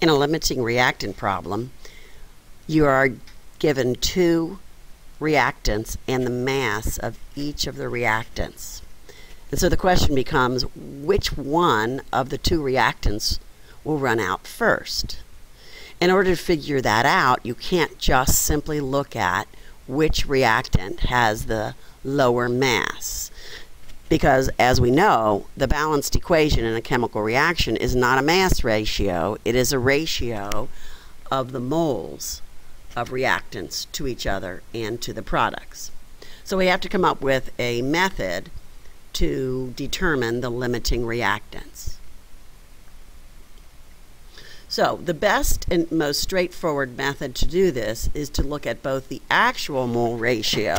In a limiting reactant problem, you are given two reactants and the mass of each of the reactants. And so the question becomes, which one of the two reactants will run out first? In order to figure that out, you can't just simply look at which reactant has the lower mass. Because, as we know, the balanced equation in a chemical reaction is not a mass ratio, it is a ratio of the moles of reactants to each other and to the products. So we have to come up with a method to determine the limiting reactants. So the best and most straightforward method to do this is to look at both the actual mole ratio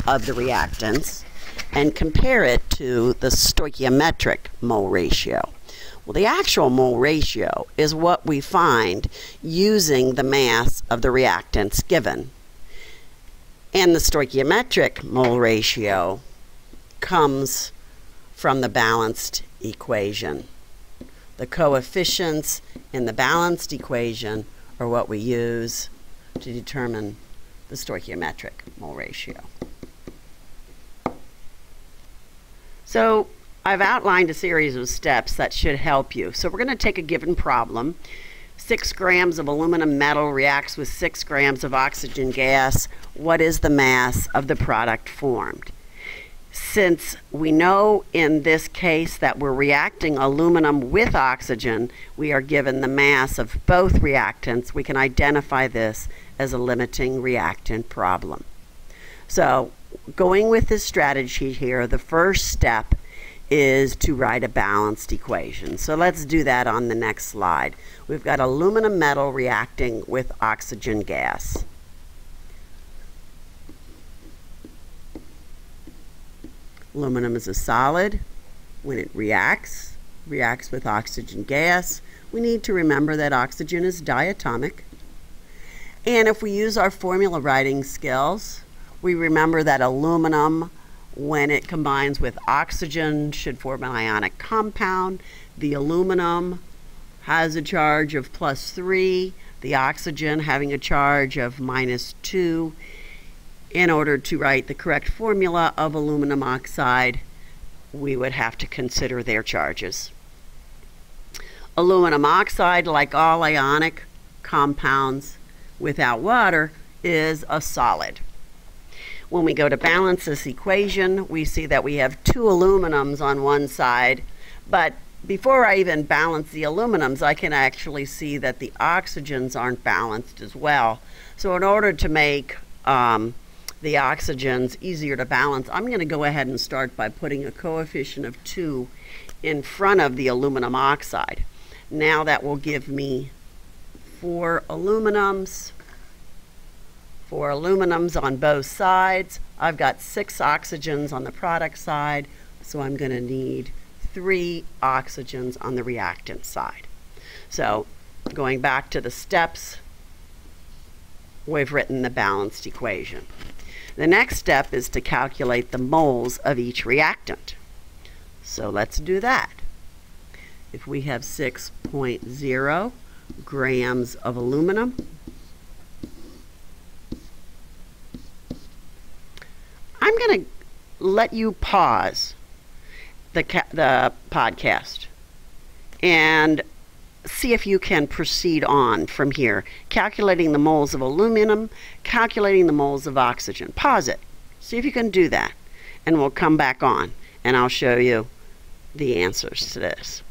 of the reactants and compare it to the stoichiometric mole ratio. Well, the actual mole ratio is what we find using the mass of the reactants given. And the stoichiometric mole ratio comes from the balanced equation. The coefficients in the balanced equation are what we use to determine the stoichiometric mole ratio. So I've outlined a series of steps that should help you. So we're going to take a given problem. 6 grams of aluminum metal reacts with 6 grams of oxygen gas. What is the mass of the product formed? Since we know in this case that we're reacting aluminum with oxygen, we are given the mass of both reactants. We can identify this as a limiting reactant problem. So going with this strategy here, the first step is to write a balanced equation. So let's do that on the next slide. We've got aluminum metal reacting with oxygen gas. Aluminum is a solid. When it reacts with oxygen gas, we need to remember that oxygen is diatomic. And if we use our formula writing skills, we remember that aluminum, when it combines with oxygen, should form an ionic compound. The aluminum has a charge of +3, the oxygen having a charge of -2. In order to write the correct formula of aluminum oxide, we would have to consider their charges. Aluminum oxide, like all ionic compounds without water, is a solid. When we go to balance this equation, we see that we have 2 aluminums on one side, but before I even balance the aluminums, I can actually see that the oxygens aren't balanced as well. So in order to make the oxygens easier to balance, I'm going to go ahead and start by putting a coefficient of 2 in front of the aluminum oxide. Now that will give me 4 aluminums. 4 aluminums on both sides. I've got 6 oxygens on the product side, so I'm going to need 3 oxygens on the reactant side. So going back to the steps, we've written the balanced equation. The next step is to calculate the moles of each reactant. So let's do that. If we have 6.0 grams of aluminum, I'm going to let you pause the podcast and see if you can proceed on from here, calculating the moles of aluminum, calculating the moles of oxygen. Pause it. See if you can do that. And we'll come back on and I'll show you the answers to this.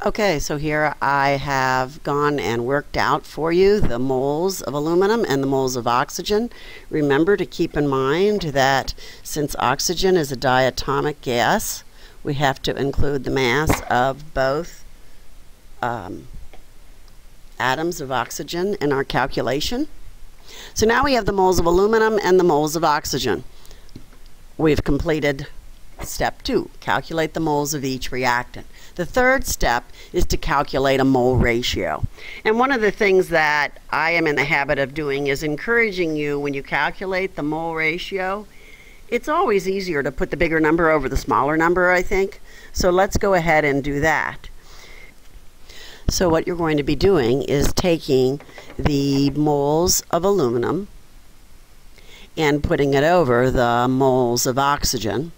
Okay, so here I have gone and worked out for you the moles of aluminum and the moles of oxygen. Remember to keep in mind that since oxygen is a diatomic gas, we have to include the mass of both atoms of oxygen in our calculation. So now we have the moles of aluminum and the moles of oxygen. We've completed step 2, calculate the moles of each reactant. The third step is to calculate a mole ratio. And one of the things that I am in the habit of doing is encouraging you, when you calculate the mole ratio, it's always easier to put the bigger number over the smaller number, I think. So let's go ahead and do that. So what you're going to be doing is taking the moles of aluminum and putting it over the moles of oxygen,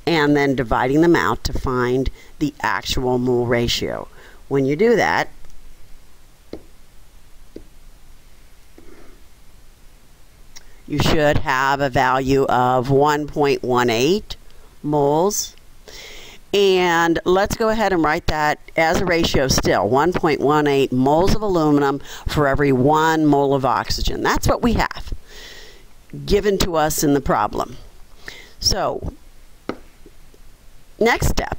and then dividing them out to find the actual mole ratio. When you do that, you should have a value of 1.18 moles. And let's go ahead and write that as a ratio still, 1.18 moles of aluminum for every 1 mole of oxygen. That's what we have given to us in the problem. So, next step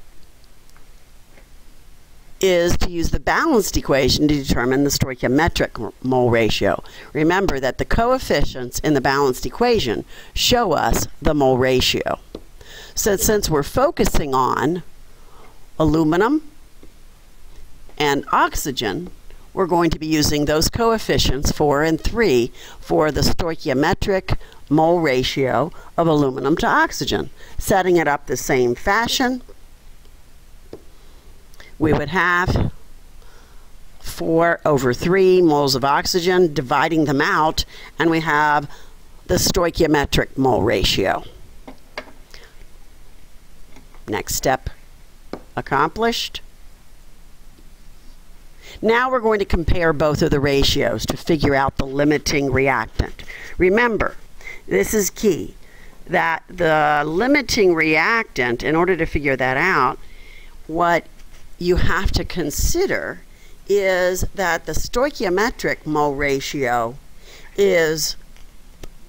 is to use the balanced equation to determine the stoichiometric mole ratio. Remember that the coefficients in the balanced equation show us the mole ratio. So since we're focusing on aluminum and oxygen, we're going to be using those coefficients 4 and 3 for the stoichiometric mole ratio of aluminum to oxygen. Setting it up the same fashion, we would have 4/3 moles of oxygen, dividing them out, and we have the stoichiometric mole ratio. Next step accomplished. Now we're going to compare both of the ratios to figure out the limiting reactant. Remember, this is key, that the limiting reactant, in order to figure that out, what you have to consider is that the stoichiometric mole ratio is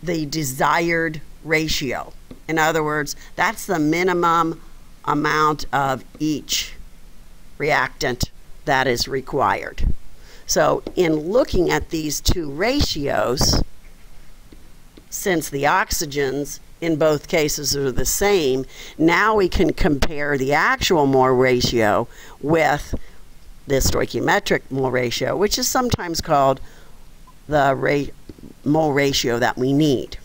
the desired ratio. In other words, that's the minimum amount of each reactant that is required. So in looking at these two ratios, since the oxygens in both cases are the same, now we can compare the actual mole ratio with the stoichiometric mole ratio, which is sometimes called the mole ratio that we need.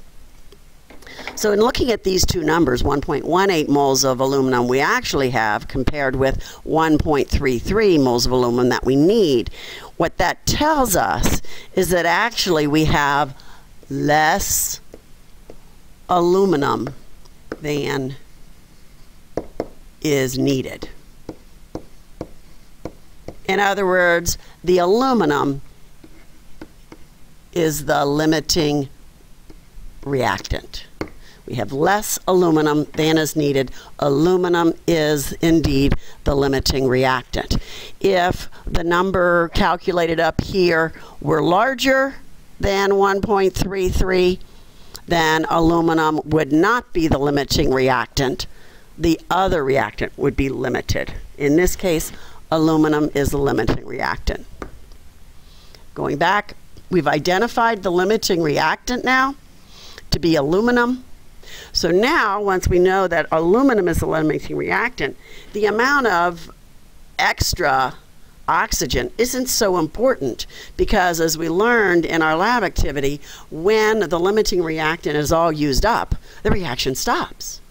So in looking at these two numbers, 1.18 moles of aluminum we actually have compared with 1.33 moles of aluminum that we need, what that tells us is that actually we have less aluminum than is needed. In other words, the aluminum is the limiting reactant. We have less aluminum than is needed. Aluminum is indeed the limiting reactant. If the number calculated up here were larger than 1.33, then aluminum would not be the limiting reactant. The other reactant would be limited. In this case, aluminum is the limiting reactant. Going back, we've identified the limiting reactant now to be aluminum. So now, once we know that aluminum is the limiting reactant, the amount of extra oxygen isn't so important, because as we learned in our lab activity, when the limiting reactant is all used up, the reaction stops.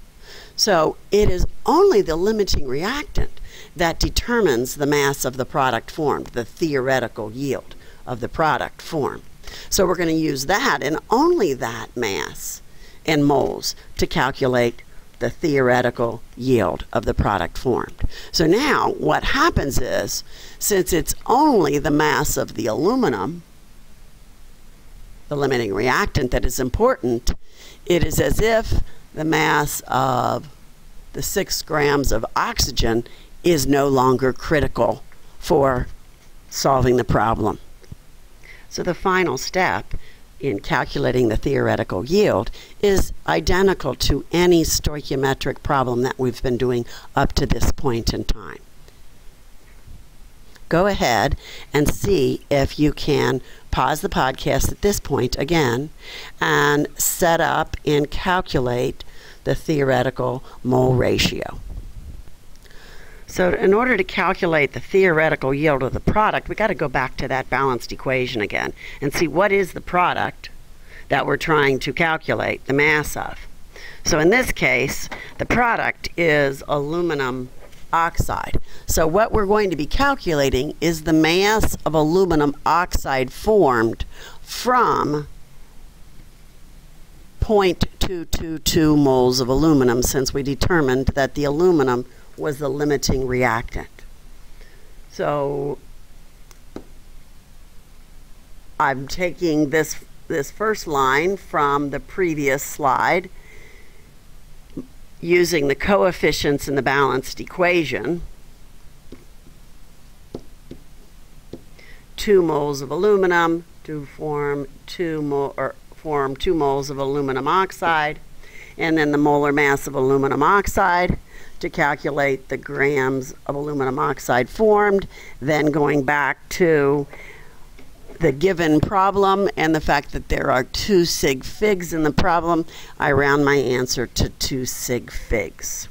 So it is only the limiting reactant that determines the mass of the product formed, the theoretical yield of the product formed. So we're going to use that and only that mass in moles to calculate the theoretical yield of the product formed. So now what happens is, since it's only the mass of the aluminum, the limiting reactant, that is important, it is as if the mass of the 6 grams of oxygen is no longer critical for solving the problem. So the final step in calculating the theoretical yield is identical to any stoichiometric problem that we've been doing up to this point in time. Go ahead and see if you can pause the podcast at this point again and set up and calculate the theoretical mole ratio. So in order to calculate the theoretical yield of the product, we got to go back to that balanced equation again and see what is the product that we're trying to calculate the mass of. So in this case, the product is aluminum oxide. So what we're going to be calculating is the mass of aluminum oxide formed from 0.222 moles of aluminum, since we determined that the aluminum was the limiting reactant. So I'm taking this first line from the previous slide, using the coefficients in the balanced equation. 2 moles of aluminum to form 2 moles of aluminum oxide, and then the molar mass of aluminum oxide to calculate the grams of aluminum oxide formed, then going back to the given problem and the fact that there are 2 sig figs in the problem, I round my answer to 2 sig figs.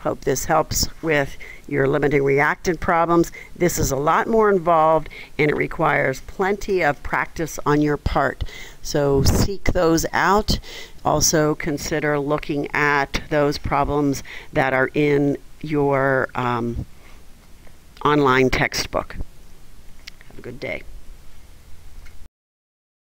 Hope this helps with your limiting reactant problems. This is a lot more involved and it requires plenty of practice on your part. So seek those out. Also consider looking at those problems that are in your online textbook. Have a good day.